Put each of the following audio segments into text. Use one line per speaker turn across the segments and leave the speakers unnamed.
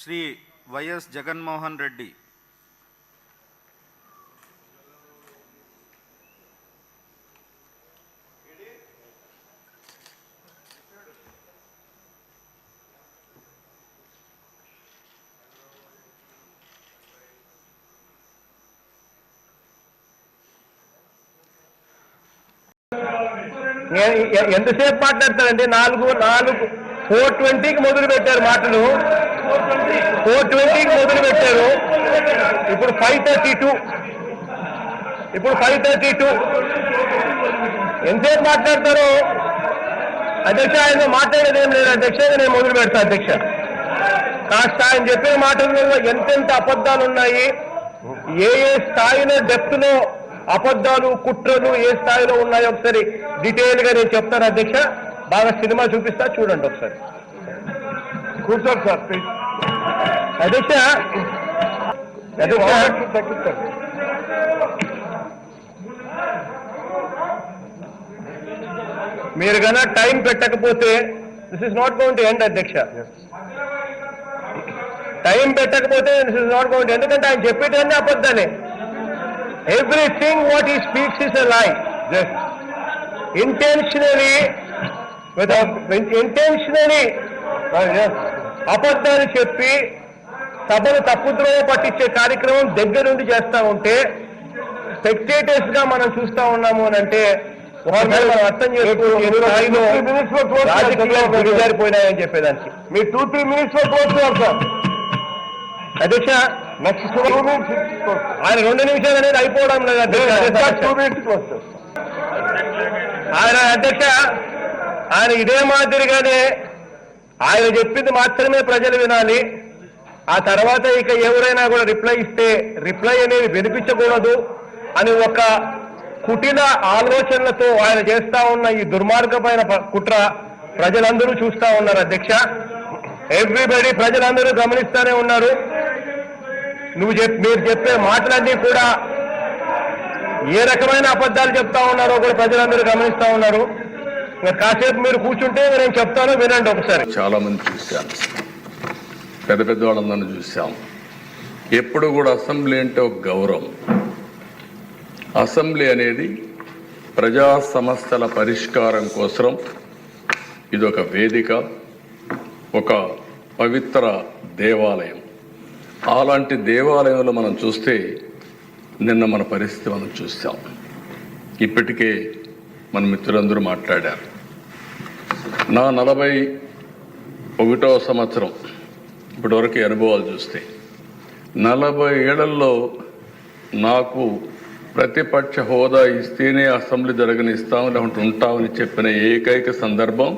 Shri YS Jaganmohan Reddy
ఎంతసేపు మాట్లాడతారండి? 4:20కి మొదలు పెట్టారు మాటలు, 4:20కి మొదలు పెట్టారు. ఇప్పుడు 5:32 ఎంతసేపు మాట్లాడతారు అధ్యక్ష? ఆయన మాట్లాడేది ఏం లేదు అధ్యక్ష, నేను మొదలు పెడతాను అధ్యక్ష. కాస్త ఆయన చెప్పిన మాటల్లో ఎంతెంత అబద్ధాలు ఉన్నాయి, ఏ స్థాయిలో డెప్త్లో అబద్ధాలు కుట్రలు ఏ స్థాయిలో ఉన్నాయో ఒకసారి డీటెయిల్ గా నేను చెప్తాను అధ్యక్ష. బాగా సినిమా చూపిస్తా, చూడండి ఒకసారి. కూర్చోండి సార్ అధ్యక్ష. మీరు కన్నా టైం పెట్టకపోతే this is not going to end అధ్యక్ష. టైం పెట్టకపోతే this is not going to, ఎందుకంటే ఆయన చెప్పేటన్నీ అబద్ధాలే. Everything what he speaks is a lie. Yes. Intentionally అబద్ధాలు చెప్పి సభను తప్పుద్రోవ పట్టించే కార్యక్రమం దగ్గర నుండి చేస్తా ఉంటే స్పెక్టేటర్స్ గా మనం చూస్తా ఉన్నాము అని అంటే మనం అర్థం చేసుకోవాలి జారిపోయినాయని చెప్పేదానికి. మీరు 2-3 minutes లో కోరుతున్నారు సార్ అధ్యక్ష. నెక్స్ట్ ఆయన 2 నిమిషాలు అనేది అయిపోవడం లేదు ఆయన అధ్యక్ష. ఆయన ఇదే మాదిరిగానే ఆయన చెప్పింది మాత్రమే ప్రజలు వినాలి. ఆ తర్వాత ఇక ఎవరైనా కూడా రిప్లై ఇస్తే రిప్లై అనేది వినిపించకూడదు అని ఒక కుటిల ఆలోచనలతో ఆయన చేస్తా ఉన్న ఈ దుర్మార్గమైన కుట్ర ప్రజలందరూ చూస్తా ఉన్నారు అధ్యక్ష. ఎవ్రీబడి ప్రజలందరూ గమనిస్తూనే ఉన్నారు. మీరు చెప్పే మాటలన్నీ కూడా ఏ రకమైన అబద్ధాలు చెప్తా ఉన్నారో కూడా ప్రజలందరూ గమనిస్తా ఉన్నారు. కాసేపు మీరు కూర్చుంటే నేను చెప్తాను, వినండి ఒకసారి.
చాలా మంది చూశాను, పెద్ద పెద్ద వాళ్ళందరినీ చూసాం. ఎప్పుడు కూడా అసెంబ్లీ అంటే ఒక గౌరవం. అసెంబ్లీ అనేది ప్రజా సమస్యల పరిష్కారం కోసం ఇది ఒక వేదిక, ఒక పవిత్ర దేవాలయం. అలాంటి దేవాలయంలో మనం చూస్తే నిన్న మన పరిస్థితి మనం చూసాం. ఇప్పటికే మన మిత్రులందరూ మాట్లాడారు. నా 41వ సంవత్సరం ఇప్పటివరకు అనుభవాలు చూస్తే 40 ఏళ్లలో నాకు ప్రతిపక్ష హోదా ఇస్తేనే అసెంబ్లీ జరగనిస్తాం లేకుంటే ఉంటామని చెప్పిన ఏకైక సందర్భం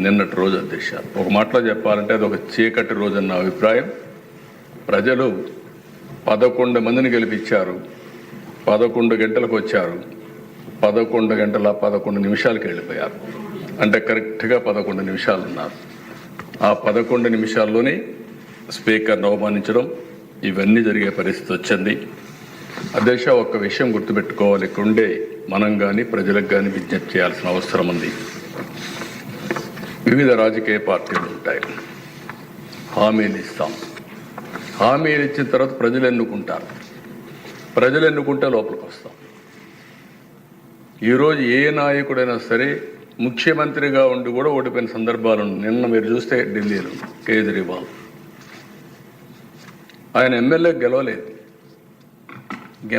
నిన్నటి రోజు అధ్యక్ష. ఒక మాటలో చెప్పాలంటే అది ఒక చీకటి రోజు అన్న అభిప్రాయం. ప్రజలు 11 మందిని గెలిపించారు, 11 గంటలకు వచ్చారు, 11 గంటల 11 నిమిషాలకు వెళ్ళిపోయారు. అంటే కరెక్ట్గా 11 నిమిషాలు ఉన్నారు. ఆ 11 నిమిషాల్లోనే స్పీకర్ను అవమానించడం ఇవన్నీ జరిగే పరిస్థితి వచ్చింది అధ్యక్ష. ఒక్క విషయం గుర్తుపెట్టుకోవాలి, ఇక్కడుండే మనం కానీ ప్రజలకు కానీ విజ్ఞప్తి చేయాల్సిన అవసరం ఉంది. వివిధ రాజకీయ పార్టీలు ఉంటాయి, హామీలు ఇస్తాం. హామీలు ఇచ్చిన తర్వాత ప్రజలు ఎన్నుకుంటారు, ప్రజలు ఎన్నుకుంటే లోపలికి వస్తాం. ఈరోజు ఏ నాయకుడైనా సరే ముఖ్యమంత్రిగా ఉండి కూడా ఓడిపోయిన సందర్భాలు. నిన్న మీరు చూస్తే ఢిల్లీలో కేజ్రీవాల్ ఆయన ఎమ్మెల్యే గెలవలేదు.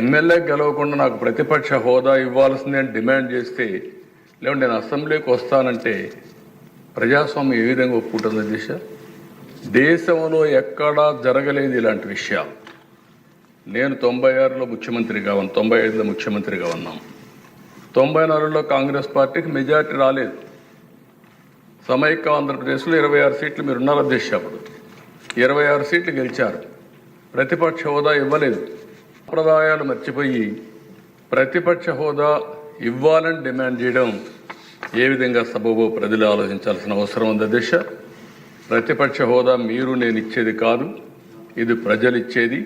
ఎమ్మెల్యే గెలవకుండా నాకు ప్రతిపక్ష హోదా ఇవ్వాల్సిందే అని డిమాండ్ చేస్తే, లేకుంటే నేను అసెంబ్లీకి వస్తానంటే ప్రజాస్వామ్యం ఏ విధంగా ఒప్పుకుంటుంది దిశ? దేశంలో ఎక్కడా జరగలేదు ఇలాంటి విషయాలు. నేను 96లో ముఖ్యమంత్రిగా ఉన్నాను, 95లో ముఖ్యమంత్రిగా ఉన్నాం. 94లో కాంగ్రెస్ పార్టీకి మెజార్టీ రాలేదు. సమైక్య ఆంధ్రప్రదేశ్లో 26 సీట్లు మీరు ఉన్నారు అధ్యక్ష. అప్పుడు 26 సీట్లు గెలిచారు, ప్రతిపక్ష హోదా ఇవ్వలేదు. సంప్రదాయాలు మర్చిపోయి ప్రతిపక్ష హోదా ఇవ్వాలని డిమాండ్ చేయడం ఏ విధంగా సబబో ప్రజలు ఆలోచించాల్సిన అవసరం ఉంది అధ్యక్ష. ప్రతిపక్ష హోదా మీరు నేను ఇచ్చేది కాదు, ఇది ప్రజలు ఇచ్చేది.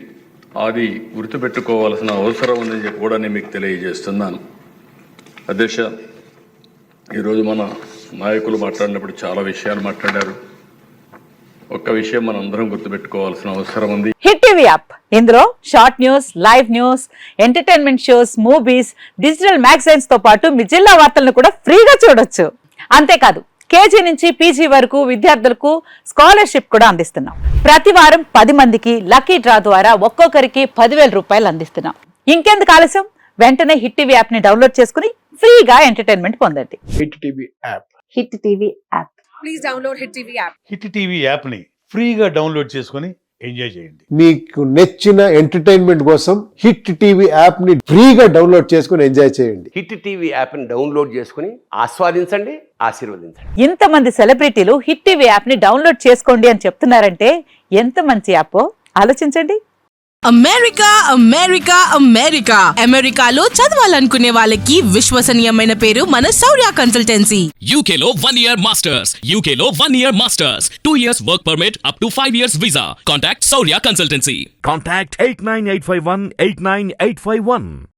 అది గుర్తుపెట్టుకోవాల్సిన అవసరం ఉందని చెప్పి కూడా నేను మీకు తెలియజేస్తున్నాను. అధ్యక్ష, ఈరోజు మన నాయకులు మాట్లాడినప్పుడు చాలా విషయాలు మాట్లాడారు. ఒక్క విషయం మనం అందరం గుర్తుపెట్టుకోవాల్సిన అవసరం ఉంది.
హిట్ టీవీ యాప్, ఇందులో short news, live news, entertainment shows, movies, digital magazines తో పాటు మీ జిల్లా వార్తలను కూడా ఫ్రీగా చూడొచ్చు. అంతేకాదు, కేజీ నుంచి పీజీ వరకు విద్యార్థులకు స్కాలర్షిప్ కూడా అందిస్తున్నాం. ప్రతి వారం 10 మందికి లక్కీ డ్రా ద్వారా ఒక్కొక్కరికి 10,000 రూపాయలు అందిస్తున్నాం. ఇంకెందుకు ఆలస్యం, వెంటనే హిట్ టీవీ యాప్ ని డౌన్లోడ్ చేసుకుని ఫ్రీగా ఎంటర్టైన్మెంట్ పొందండి.
Hit TV app.
Hit TV app.
Please download Hit TV app.
Hit TV యాప్ని ఫ్రీగా డౌన్లోడ్ చేసుకొని ఎంజాయ్ చేయండి.
మీకు నచ్చిన ఎంటర్టైన్మెంట్ కోసం హిట్ టీవీ యాప్ ని ఫ్రీగా డౌన్లోడ్ చేసుకుని ఎంజాయ్ చేయండి.
హిట్ టీవీ యాప్ని డౌన్లోడ్ చేసుకుని ఆస్వాదించండి, ఆశీర్వదించండి.
ఇంతమంది సెలబ్రిటీలు హిట్ టీవీ యాప్ ని డౌన్లోడ్ చేసుకోండి అని చెప్తున్నారంటే ఎంత మంచి యాప్ ఆలోచించండి.
అమెరికా అమెరికా అమెరికా అమెరికాలో చదవాలనుకునే వాళ్ళకి విశ్వసనీయమైన పేరు మన శౌర్య కన్సల్టెన్సీ.
UK లో 1 year masters. UK లో 1 year masters. 2 years work permit up to 5 years visa. Contact Saurya Consultancy.
Contact 89851 89851.